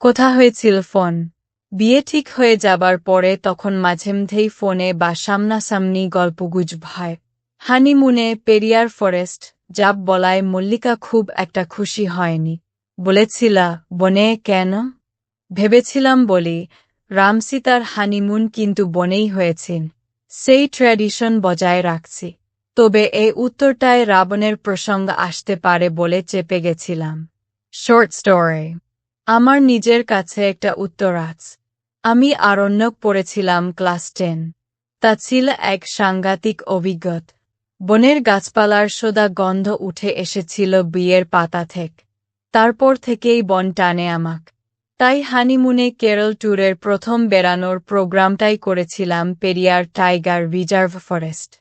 কথা হয়েছিল ফোন। বিয়ে ঠিক হয়ে যাবার পরে তখন মাঝেমধ্যেই ফোনে বা সামনাসামনি গল্পগুজব হয়। হানিমুনে পেরিয়ার ফরেস্ট যাব বলায় মল্লিকা খুব একটা খুশি হয়নি। বলেছিলা, বনে কেন? ভেবেছিলাম বলি, রামসীতার হানিমুন কিন্তু বনেই হয়েছেন। সেই ট্র্যাডিশন বজায় রাখছি। তবে এই উত্তরটায় রাবণের প্রসঙ্গ আসতে পারে বলে চেপে গেছিলাম। Short story. আমার নিজের কাছে একটা উত্তর আছে। আমি আরণ্যক পড়েছিলাম ক্লাস 10। তা ছিল এক সাংঘাতিক অভিজ্ঞতা। বনের গাছপালার সোদা গন্ধ উঠে এসেছিল বিয়ের পাতা থেকে। তারপর থেকেই বন টানে আমাক। তাই হানিমুনে কেরল ট্যুরের প্রথম বেড়ানোর প্রোগ্রামটাই করেছিলাম Periyar tiger reserve forest.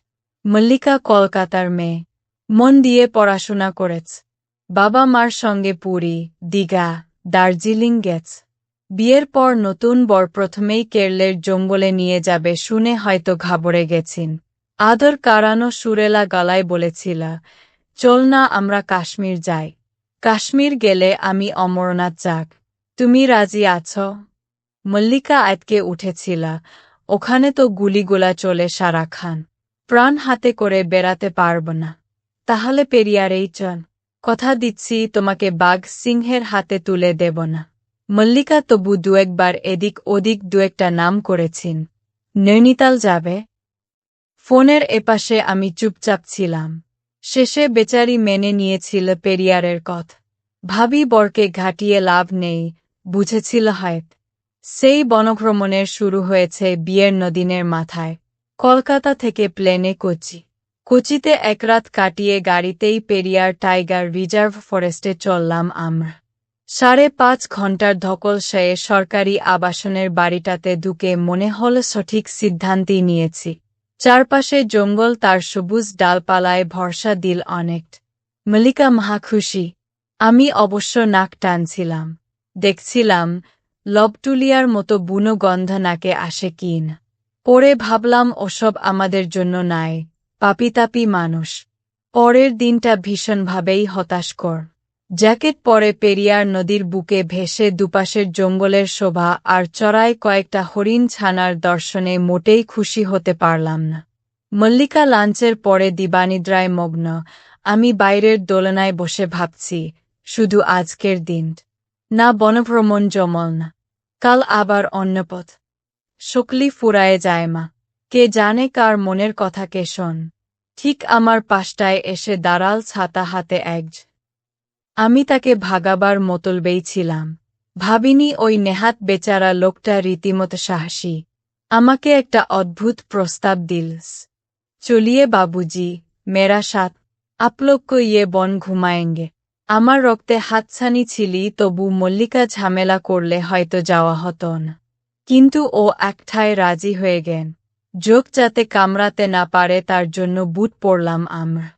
Mallika কলকাতার মেয়ে। মন দিয়ে পড়াশোনা করেছে। বাবা মার সঙ্গে পুরী, দীঘা, দার্জিলিং গেছে। বিয়ের পর নতুন বর প্রথমেই কেরলের জঙ্গলে নিয়ে যাবে শুনে হয়তো ঘাবড়ে গেছেন। আদর কারানো সুরেলা গলায় বলেছিল, চল না আমরা কাশ্মীর যাই। কাশ্মীর গেলে আমি অমরনাথ যাক। তুমি রাজি আছো? মল্লিকা আটকে উঠেছিল। ওখানে তো গুলিগোলা চলে সারাক্ষণ। প্রাণ হাতে করে বেড়াতে পারব না। তাহলে পেরিয়ারেই চল। কথা দিচ্ছি তোমাকে বাঘ সিংহের হাতে তুলে দেব না। মল্লিকা তবু দু-একবার এদিক ওদিক দু-একটা নাম করেছেন। নৈনিতাল যাবে? ফোনের এপাশে আমি চুপচাপ ছিলাম। শেষে বেচারি মেনে নিয়েছিল পেরিয়ারের কথা। ভাবি বরকে ঘাটিয়ে লাভ নেই, বুঝেছিল হয়তো। সেই বনভ্রমণের শুরু হয়েছে বিয়ের নদিনের মাথায়। কলকাতা থেকে প্লেনে কোচি। কোচিতে এক রাত কাটিয়ে গাড়িতেই পেরিয়ার টাইগার রিজার্ভ ফরেস্টে চললাম আমরা। 5.5 ঘন্টার ধকল সেয়ে সরকারি আবাসনের বাড়িটাতে ঢুকে মনে হল সঠিক সিদ্ধান্তই নিয়েছি। চারপাশে জঙ্গল, তার সবুজ ডালপালায় ভরসা দিল অনেক। মল্লিকা মহাখুশি। আমি অবশ্য নাক টানছিলাম। দেখছিলাম লবটুলিয়ার মতো বুনো গন্ধ নাকে আসে কিন। পরে ভাবলাম ওসব আমাদের জন্য নাই, পাপিতাপি মানুষ। পরের দিনটা ভীষণভাবেই হতাশকর। জ্যাকেট পরে পেরিয়ার নদীর বুকে ভেসে দুপাশের জঙ্গলের শোভা আর চড়ায় কয়েকটা হরিণ ছানার দর্শনে মোটেই খুশি হতে পারলাম না। মল্লিকা লাঞ্চের পরে দিবানিদ্রায় মগ্ন। আমি বাইরের দোলনায় বসে ভাবছি, শুধু আজকের দিন না, বনভ্রমণ জমল না। কাল আবার অন্য পথ। শকলি ফুরায়ে যায় মা। কে জানে কার মনের কথা কে শোন। ঠিক আমার পাশটায় এসে দাঁড়াল ছাতা হাতে এক। আমি তাকে ভাগাবার মতলবেই ছিলাম। ভাবিনি ওই নেহাত বেচারা লোকটা রীতিমতো সাহসী। আমাকে একটা অদ্ভুত প্রস্তাব দিলস। চলিয়ে বাবুজি, মেরা সাথ। আপ লোগ কো ইয়ে বন ঘুমায়েঙ্গে। আমার রক্তে হাতছানি ছিলি, তবু মল্লিকা ঝামেলা করলে হয়তো যাওয়া হতো না। কিন্তু ও একঠায় রাজি হয়ে গেন। যোগ যাতে কামড়াতে না পারে তার জন্য বুট পরলাম আমরা।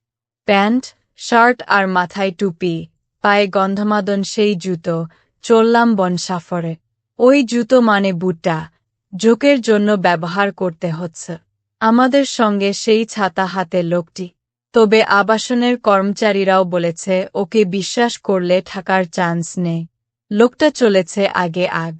প্যান্ট, শার্ট আর মাথায় টুপি, পায়ে গন্ধমাদন সেই জুতো, চললাম বন সফরে। ওই জুতো মানে বুটটা, জোকের জন্য ব্যবহার করতে হচ্ছে। আমাদের সঙ্গে সেই ছাতা হাতে লোকটি। তবে আবাসনের কর্মচারীরাও বলেছে ওকে বিশ্বাস করলে থাকার চান্স নেই। লোকটা চলেছে আগে আগ।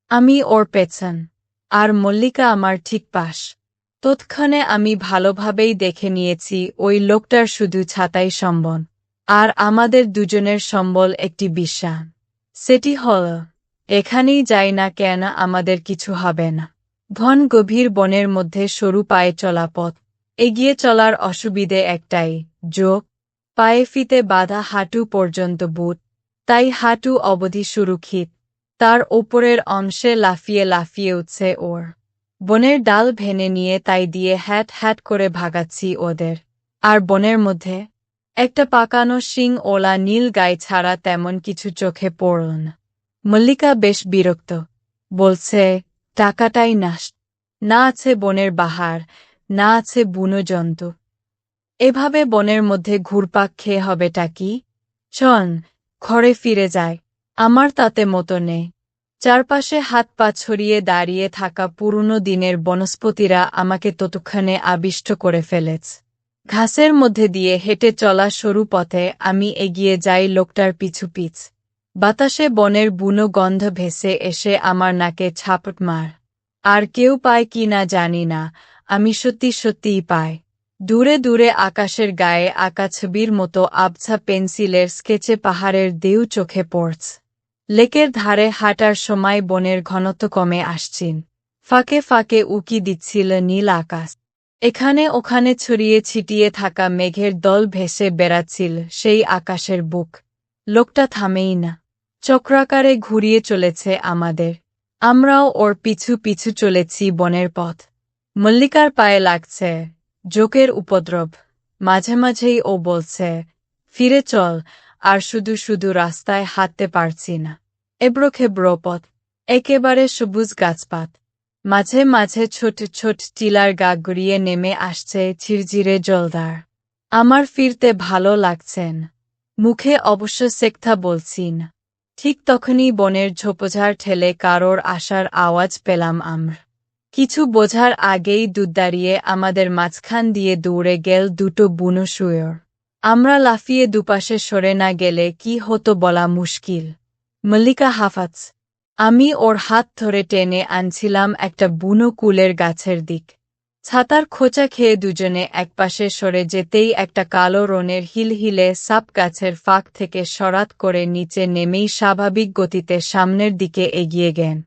আমি ওর পেছন। আর মল্লিকা আমার ঠিক পাশ। তৎক্ষণে আমি ভালোভাবেই দেখে নিয়েছি ওই লোকটার শুধু ছাতাই সম্বল। আর আমাদের দুজনের সম্বল একটি বিশ্বাস। সেটি হল, এখানেই যাই না কেন আমাদের কিছু হবে না। ঘন গভীর বনের মধ্যে সরু পায়ে চলা পথ। এগিয়ে চলার অসুবিধে একটাই, যোগ। পায়ে ফিতে বাঁধা হাঁটু পর্যন্ত বুট। তাই হাঁটু অবধি সুরক্ষিত। তার ওপরের অংশে লাফিয়ে লাফিয়ে উঠছে ওর। বনের ডাল ভেঙে নিয়ে তাই দিয়ে হ্যাট হ্যাট করে ভাগাচ্ছি ওদের। আর বনের মধ্যে একটা পাকানো শিং ওলা নীল গাই ছাড়া তেমন কিছু চোখে পড়ল না। মল্লিকা বেশ বিরক্ত। বলছে, টাকাটাই নষ্ট। না আছে বনের বাহার, না আছে বুনো জন্তু। এভাবে বনের মধ্যে ঘুরপাক খেয়ে হবেটা কি? চল, ঘরে ফিরে যায়। আমার তাতে মতো নেই। চারপাশে হাত পা ছড়িয়ে দাঁড়িয়ে থাকা পুরনো দিনের বনস্পতিরা আমাকে ততক্ষণে আবিষ্ট করে ফেলেছে। ঘাসের মধ্যে দিয়ে হেঁটে চলা সরু পথে আমি এগিয়ে যাই লোকটার পিছু পিছ। বাতাসে বনের বুনো গন্ধ ভেসে এসে আমার নাকে ছাপট মার। আর কেউ পায় কি না জানি না, আমি সত্যি সত্যিই পাই। দূরে দূরে আকাশের গায়ে আঁকা ছবির মতো আবছা পেন্সিলের স্কেচে পাহাড়ের ঢেউ চোখে পড়ছে। লেকের ধারে হাঁটার সময় বনের ঘনত্ব কমে আসছিল। ফাঁকে ফাঁকে উকি দিচ্ছিল নীল আকাশ। এখানে ওখানে ছড়িয়ে ছিটিয়ে থাকা মেঘের দল ভেসে বেড়াচ্ছিল সেই আকাশের বুক। লোকটা থামেই না। চক্রাকারে ঘুরিয়ে চলেছে আমাদের। আমরাও ওর পিছু পিছু চলেছি বনের পথ। মল্লিকার পায়ে লাগছে জোকের উপদ্রব। মাঝে মাঝেই ও বলছে, ফিরে চল, আর শুধু শুধু রাস্তায় হাঁটতে পারছি না। এবড়ো খেবড়ো পথ, একেবারে সবুজ গাছপাত। মাঝে মাঝে ছোট ছোট টিলার গা গড়িয়ে নেমে আসছে ঝিরঝিরে জলধার। আমার ফিরতে ভালো লাগছেন। মুখে অবশ্য সেকথা বলছি না। ঠিক তখনই বনের ঝোপঝাড় ঠেলে কারোর আসার আওয়াজ পেলাম আমরা। কিছু বোঝার আগেই দুধ দাঁড়িয়ে আমাদের মাঝখান দিয়ে দৌড়ে গেল দুটো বুনো শুয়োর। আমরা লাফিয়ে দুপাশে সরে না গেলে কি হতো বলা মুশকিল। মল্লিকা হাফাজ। আমি ওর হাত ধরে টেনে আনছিলাম একটা বুনো কুলের গাছের দিক। ছাতার খোঁচা খেয়ে দুজনে একপাশে সরে যেতেই একটা কালো রঙের হিলহিলে সাপ গাছের ফাঁক থেকে সরাত করে নিচে নেমেই স্বাভাবিক গতিতে সামনের দিকে এগিয়ে গেন।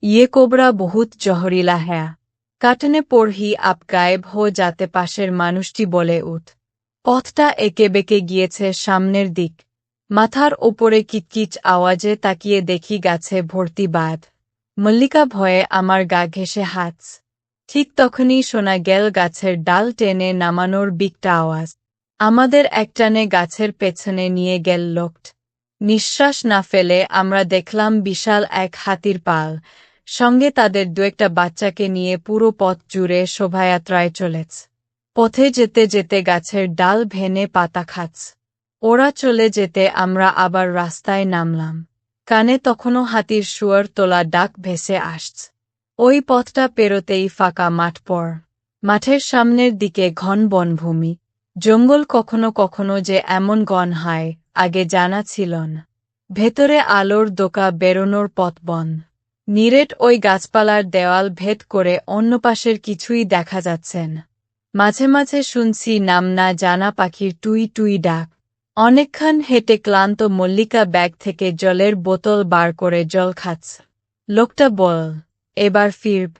ইয়ে কোবরা বহুত জহরিলা হ্যাঁ। কাটনে পড়হি আপ গায়েব হো যাতে পাশের মানুষটি বলে উঠ। পথটা এঁকে বেঁকে গিয়েছে সামনের দিক। মাথার ওপরে কিচকিচ আওয়াজে তাকিয়ে দেখি গাছে ভর্তি বাদ। মল্লিকা ভয়ে আমার গা ঘেঁষে হাঁচ। ঠিক তখনই শোনা গেল গাছের ডাল টেনে নামানোর বিকটা আওয়াজ। আমাদের একটানে গাছের পেছনে নিয়ে গেল লোকট। নিঃশ্বাস না ফেলে আমরা দেখলাম বিশাল এক হাতির পাল, সঙ্গে তাদের দু-একটা বাচ্চাকে নিয়ে পুরো পথ জুড়ে শোভাযাত্রায় চলেছে। পথে যেতে যেতে গাছের ডাল ভেঙে পাতা খাচ্ছে। ওরা চলে যেতে আমরা আবার রাস্তায় নামলাম। কানে তখনও হাতির শুয়োর তোলা ডাক ভেসে আসছে। ওই পথটা পেরোতেই ফাঁকা মাঠ পড়। মাঠের সামনের দিকে ঘন বনভূমি। জঙ্গল কখনো কখনো যে এমন ঘন হয়, আগে জানা ছিল না। ভেতরে আলোর দোকা বেরোনোর পথ বন্ধ। নিরেট ওই গাছপালার দেওয়াল ভেদ করে অন্য পাশের কিছুই দেখা যাচ্ছে না। মাঝে মাঝে শুনছি নাম না জানা পাখির টুই টুই ডাক। অনেকক্ষণ হেঁটে ক্লান্ত মল্লিকা ব্যাগ থেকে জলের বোতল বার করে জল খাচ্ছে। লোকটা বল, এবার ফিরব।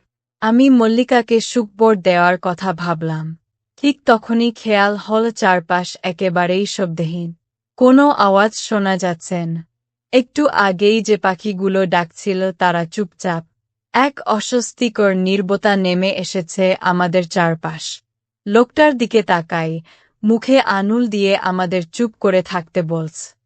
আমি মল্লিকাকে সুখবর দেওয়ার কথা ভাবলাম। ঠিক তখনই খেয়াল হল চারপাশ একেবারেই শব্দহীন। কোনো আওয়াজ শোনা যাচ্ছে না। একটু আগেই যে পাখিগুলো ডাকছিল তারা চুপচাপ। এক অস্বস্তিকর নীরবতা নেমে এসেছে আমাদের চারপাশ। লোকটার দিকে তাকাই, মুখে আঙুল দিয়ে আমাদের চুপ করে থাকতে বলছে।